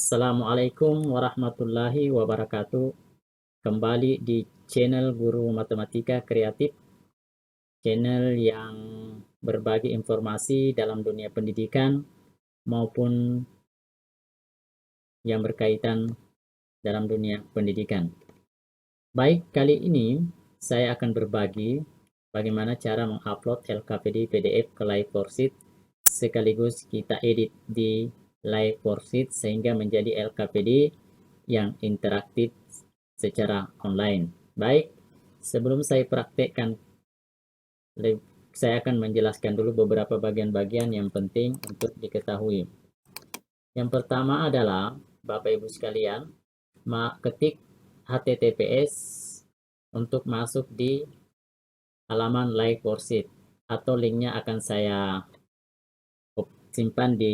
Assalamualaikum warahmatullahi wabarakatuh. Kembali di channel Guru Matematika Kreatif, channel yang berbagi informasi dalam dunia pendidikan maupun yang berkaitan dalam dunia pendidikan. Baik, kali ini saya akan berbagi bagaimana cara mengupload LKPD PDF ke Live4Sheet sekaligus kita edit di Live4Sheet sehingga menjadi LKPD yang interaktif secara online. Baik, sebelum saya praktekkan, saya akan menjelaskan dulu beberapa bagian-bagian yang penting untuk diketahui. Yang pertama adalah, Bapak Ibu sekalian, ketik HTTPS untuk masuk di halaman Live4Sheet, atau linknya akan saya simpan di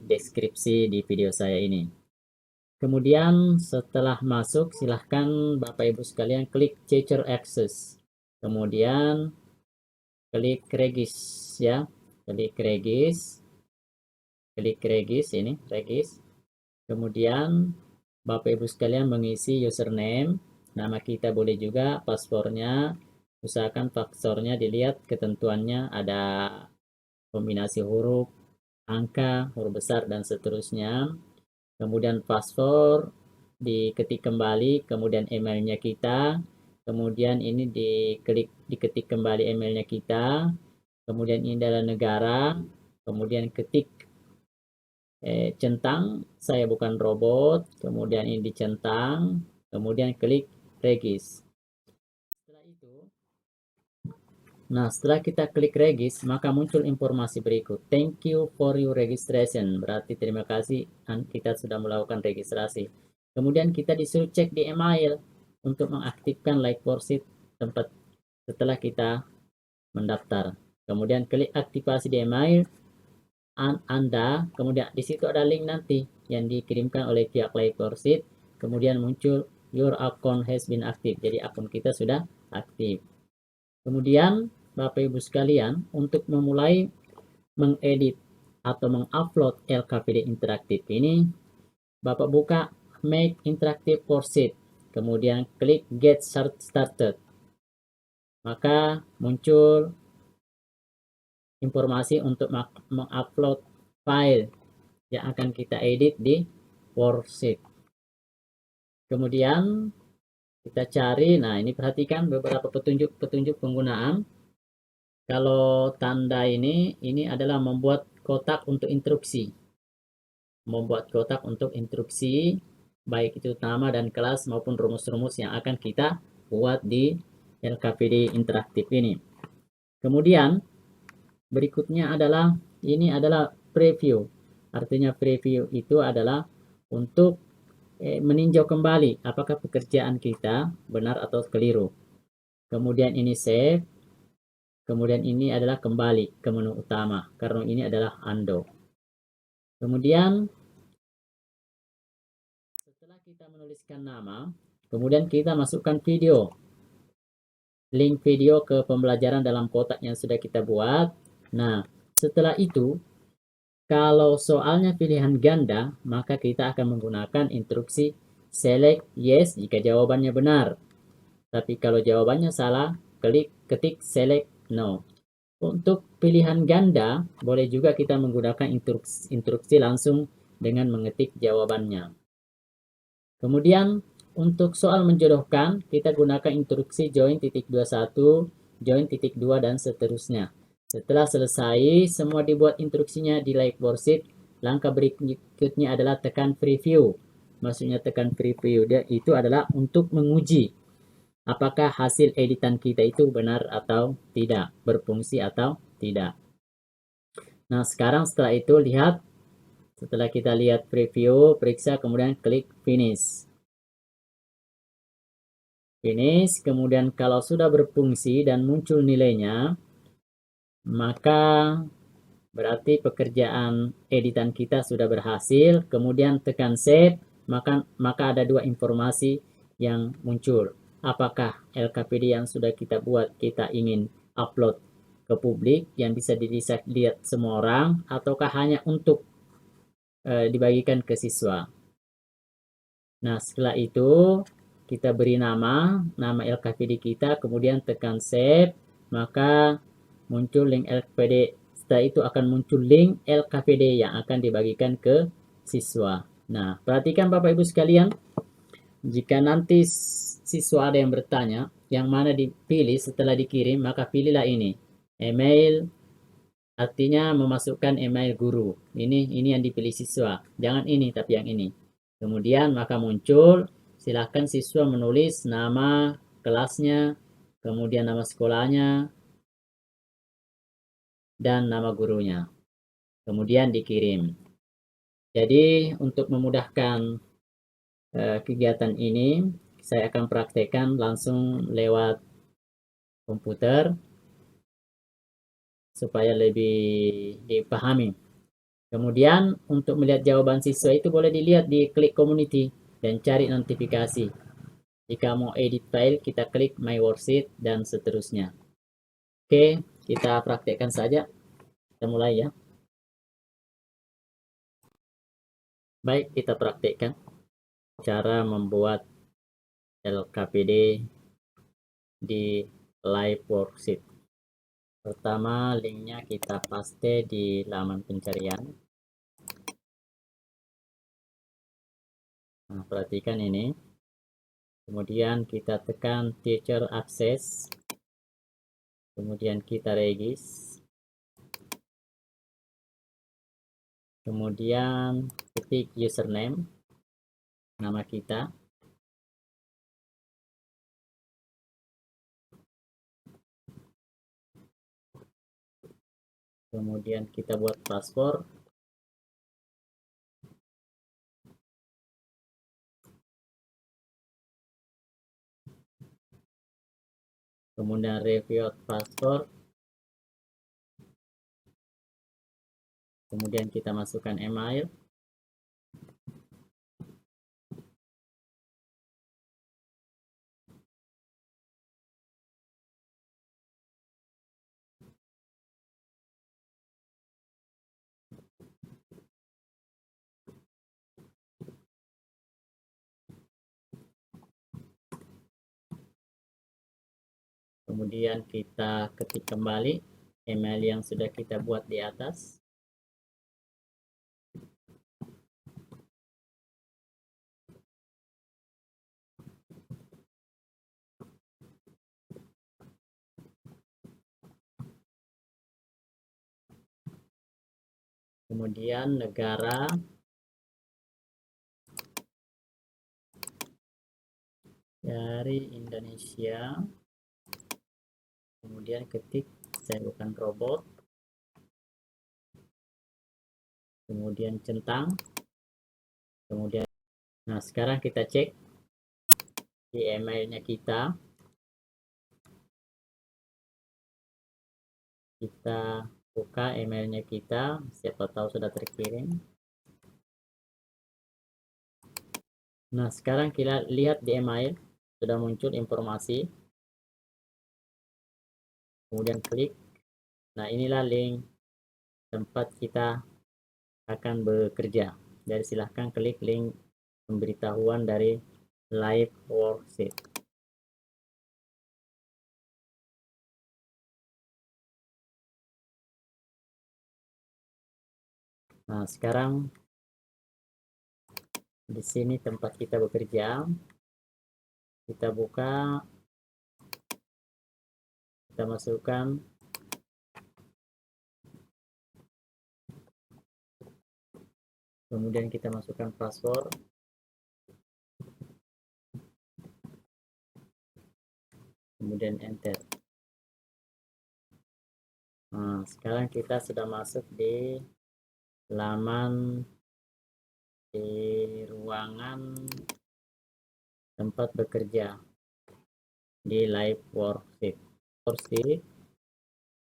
deskripsi di video saya ini. Kemudian setelah masuk, silahkan Bapak Ibu sekalian klik Teacher Access. Kemudian klik Regis ya. Klik Regis. Klik Regis ini, Regis. Kemudian Bapak Ibu sekalian mengisi username, nama kita boleh juga, passwordnya. Usahakan passwordnya dilihat ketentuannya ada kombinasi huruf, angka, huruf besar dan seterusnya. Kemudian password diketik kembali, kemudian emailnya kita, kemudian ini diketik kembali emailnya kita, kemudian ini adalah negara, kemudian ketik centang saya bukan robot, kemudian ini dicentang, kemudian klik regis. Setelah kita klik regis, maka muncul informasi berikut. Thank you for your registration. Berarti terima kasih kita sudah melakukan registrasi. Kemudian kita disuruh cek di email untuk mengaktifkan Live4Sheet tempat setelah kita mendaftar. Kemudian klik aktivasi di email Anda. Kemudian di situ ada link nanti yang dikirimkan oleh pihak Live4Sheet. Kemudian muncul your account has been active. Jadi akun kita sudah aktif. Kemudian Bapak Ibu sekalian, untuk memulai mengedit atau mengupload LKPD interaktif ini, Bapak buka Make Interactive Worksheet, kemudian klik Get Started. Maka muncul informasi untuk mengupload file yang akan kita edit di worksheet. Kemudian kita cari, nah ini perhatikan beberapa petunjuk penggunaan. Kalau tanda ini adalah membuat kotak untuk instruksi. Membuat kotak untuk instruksi, baik itu nama dan kelas maupun rumus-rumus yang akan kita buat di LKPD interaktif ini. Kemudian berikutnya adalah, ini adalah preview. Artinya preview itu adalah untuk meninjau kembali apakah pekerjaan kita benar atau keliru. Kemudian ini save. Kemudian ini adalah kembali ke menu utama, karena ini adalah undo. Kemudian setelah kita menuliskan nama, kemudian kita masukkan video. Link video ke pembelajaran dalam kotak yang sudah kita buat. Nah, setelah itu, kalau soalnya pilihan ganda, maka kita akan menggunakan instruksi select yes jika jawabannya benar. Tapi kalau jawabannya salah, ketik select no. Untuk pilihan ganda, boleh juga kita menggunakan instruksi langsung dengan mengetik jawabannya. Kemudian, untuk soal menjodohkan, kita gunakan instruksi join .21, join .2, dan seterusnya. Setelah selesai, semua dibuat instruksinya di Live4Sheet. Langkah berikutnya adalah tekan preview. Maksudnya tekan preview, itu adalah untuk menguji apakah hasil editan kita itu benar atau tidak, berfungsi atau tidak. Nah, sekarang setelah itu lihat, setelah kita lihat preview, periksa, kemudian klik finish. Finish, kemudian kalau sudah berfungsi dan muncul nilainya, maka berarti pekerjaan editan kita sudah berhasil. Kemudian tekan save, maka ada dua informasi yang muncul. Apakah LKPD yang sudah kita buat kita ingin upload ke publik yang bisa dilihat semua orang, ataukah hanya untuk dibagikan ke siswa. Nah, setelah itu kita beri nama LKPD kita, kemudian tekan save, maka muncul link LKPD. Setelah itu akan muncul link LKPD yang akan dibagikan ke siswa. Nah, perhatikan Bapak Ibu sekalian, jika nanti siswa ada yang bertanya, yang mana dipilih setelah dikirim, maka pilihlah ini. Email, artinya memasukkan email guru. Ini yang dipilih siswa. Jangan ini, tapi yang ini. Kemudian maka muncul, silakan siswa menulis nama kelasnya, kemudian nama sekolahnya, dan nama gurunya. Kemudian dikirim. Jadi untuk memudahkan kegiatan ini, saya akan praktekkan langsung lewat komputer supaya lebih dipahami. Kemudian untuk melihat jawaban siswa itu boleh dilihat di klik community dan cari notifikasi. Jika mau edit file, kita klik my worksheet dan seterusnya. Oke, kita praktekkan saja. Kita mulai ya. Baik, kita praktekkan cara membuat LKPD di live worksheet. Pertama, linknya kita paste di laman pencarian. Nah, perhatikan ini. Kemudian kita tekan teacher access. Kemudian kita regis. Kemudian ketik username, nama kita. Kemudian kita buat password. Kemudian review password. Kemudian kita masukkan email. Kemudian kita ketik kembali email yang sudah kita buat di atas. Kemudian negara, dari Indonesia. Kemudian ketik saya bukan robot. Kemudian centang. Kemudian, nah sekarang kita cek di emailnya kita. Kita buka emailnya kita, siapa tahu sudah terkirim. Nah, sekarang kita lihat di email, sudah muncul informasi. Kemudian klik. Nah, inilah link tempat kita akan bekerja. Jadi silahkan klik link pemberitahuan dari live worksheet. Nah, sekarang di sini tempat kita bekerja. Kita buka, kita masukkan kemudian kita masukkan password, kemudian enter. Nah, sekarang kita sudah masuk di laman di ruangan tempat bekerja di live worksheet.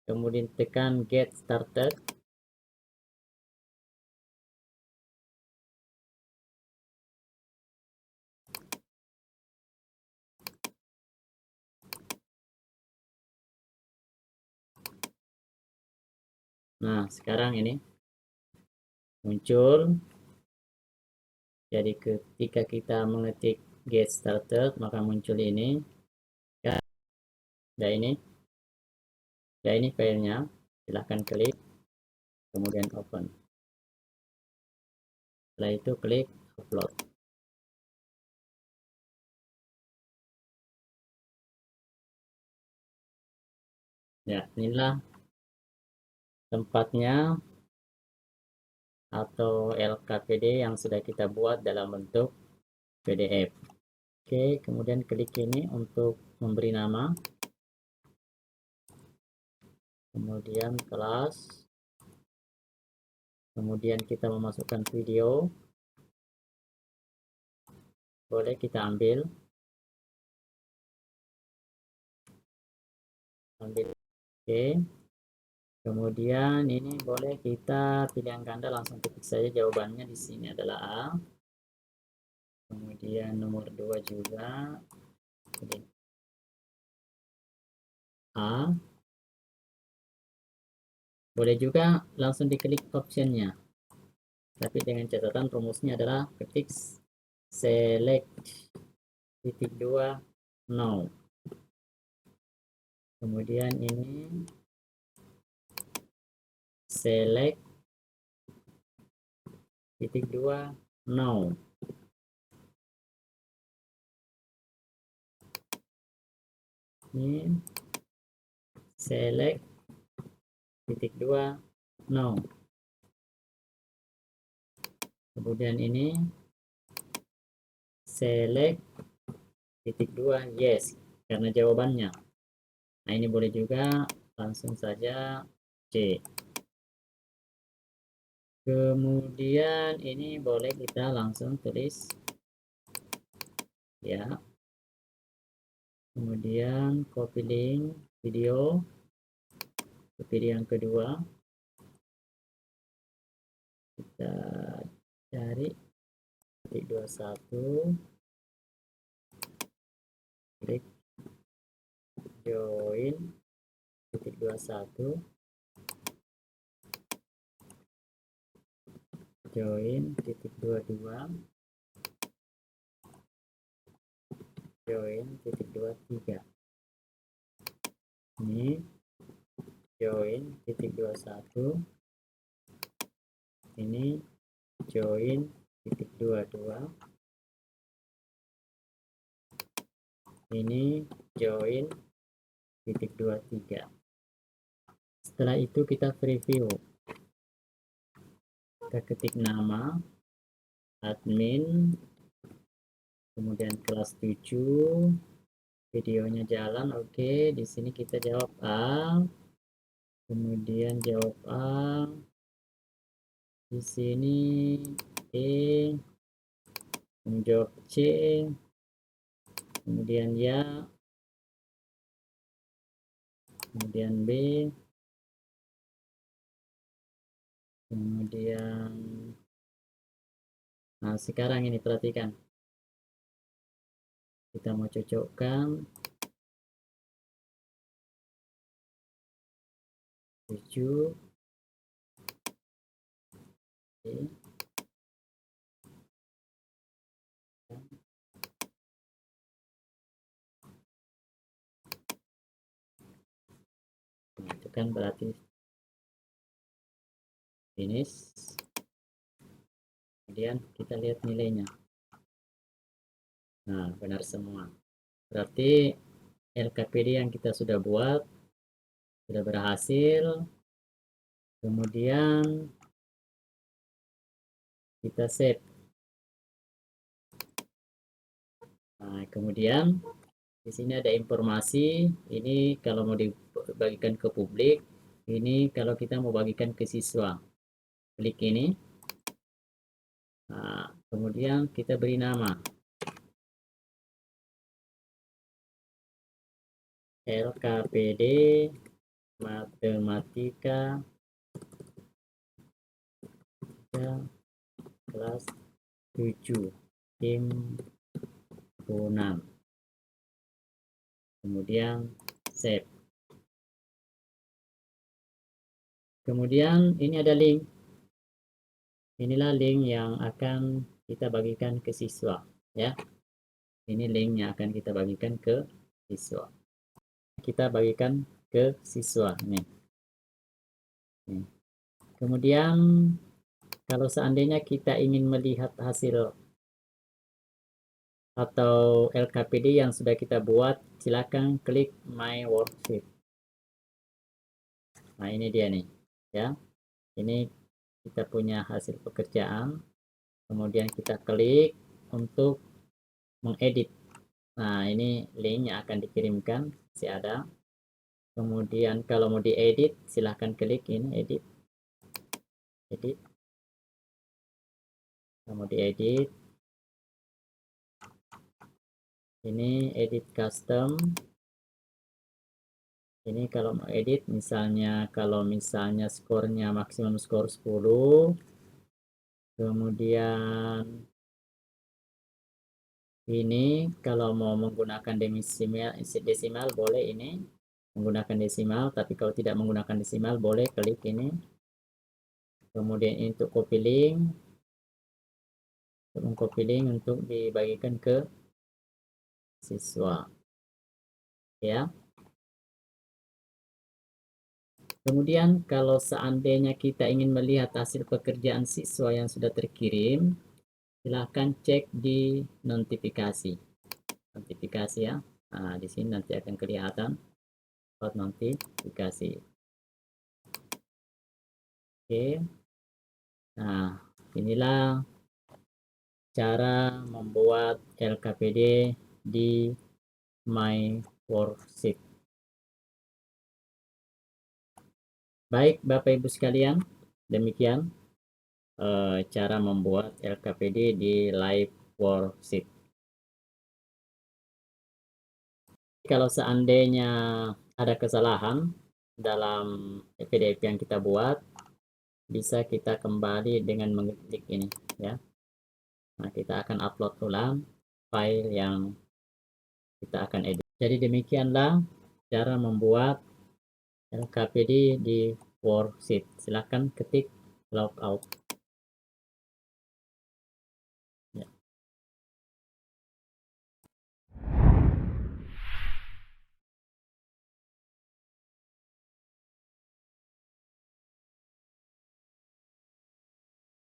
Kemudian tekan get started. Nah, sekarang ini muncul Jadi ketika kita mengetik get started, maka muncul ini. Ya ini, filenya. Silahkan klik, kemudian open. Setelah itu klik upload. Ya, inilah tempatnya atau LKPD yang sudah kita buat dalam bentuk PDF. Oke, kemudian klik ini untuk memberi nama. Kemudian kelas. Kemudian kita memasukkan video. Boleh kita ambil. Oke. Kemudian ini boleh kita pilihan ganda, langsung ketik saja jawabannya. Di sini adalah A. Kemudian nomor 2 juga A. Boleh juga langsung diklik optionnya, tapi dengan catatan rumusnya adalah ketik select titik 2 no. Kemudian ini select titik 2 no. Ini select titik 2 no. Kemudian ini select titik 2 yes, karena jawabannya. Nah, ini boleh juga langsung saja C. Kemudian ini boleh kita langsung tulis ya. Kemudian copy link video ke video yang kedua. Kita cari titik 21, klik join titik 21, join titik 22, join titik 23. Ini join titik 21, ini join titik 22, ini join titik 23. Setelah itu kita preview. Kita ketik nama admin, kemudian kelas 7, videonya jalan. Oke, di sini kita jawab A, kemudian jawab A, di sini E, menjawab C, kemudian ya, kemudian B, kemudian nah sekarang ini perhatikan, kita mau cocokkan 7. Oke. Nah, itu kan berarti finish. Kemudian kita lihat nilainya. Nah, benar semua. Berarti LKPD yang kita sudah buat sudah berhasil. Kemudian kita save. Nah, kemudian di sini ada informasi. Ini kalau mau dibagikan ke publik, ini kalau kita mau bagikan ke siswa. Klik ini. Nah, kemudian kita beri nama. LKPD Matematika kelas 7 himpunan. Kemudian save. Kemudian ini ada link. Inilah link yang akan kita bagikan ke siswa ya. Ini link yang akan kita bagikan ke siswa. Kita bagikan ke siswa nih. Kemudian kalau seandainya kita ingin melihat hasil atau LKPD yang sudah kita buat, silakan klik My Worksheet. Nah, ini dia nih ya. Ini kita punya hasil pekerjaan. Kemudian kita klik untuk mengedit. Nah, ini link yang akan dikirimkan, masih ada. Kemudian kalau mau diedit, silahkan klik ini edit. Edit. Mau diedit. Ini edit custom. Ini kalau mau edit, misalnya kalau misalnya skornya maksimum skor 10. Kemudian ini kalau mau menggunakan desimal boleh ini menggunakan desimal, tapi kalau tidak menggunakan desimal boleh klik ini. Kemudian ini untuk copy link, untuk mengcopy link untuk dibagikan ke siswa ya. Kemudian kalau seandainya kita ingin melihat hasil pekerjaan siswa yang sudah terkirim, silahkan cek di notifikasi ya. Nah, di sini nanti akan kelihatan notifikasi. Oke. Nah, inilah cara membuat LKPD di My Worksheet. Baik, Bapak Ibu sekalian, demikian cara membuat LKPD di Live Worksheet. Kalau seandainya ada kesalahan dalam PDF yang kita buat, bisa kita kembali dengan mengklik ini ya. Nah, kita akan upload ulang file yang kita akan edit. Jadi demikianlah cara membuat LKPD di Worksheet. Silahkan ketik logout.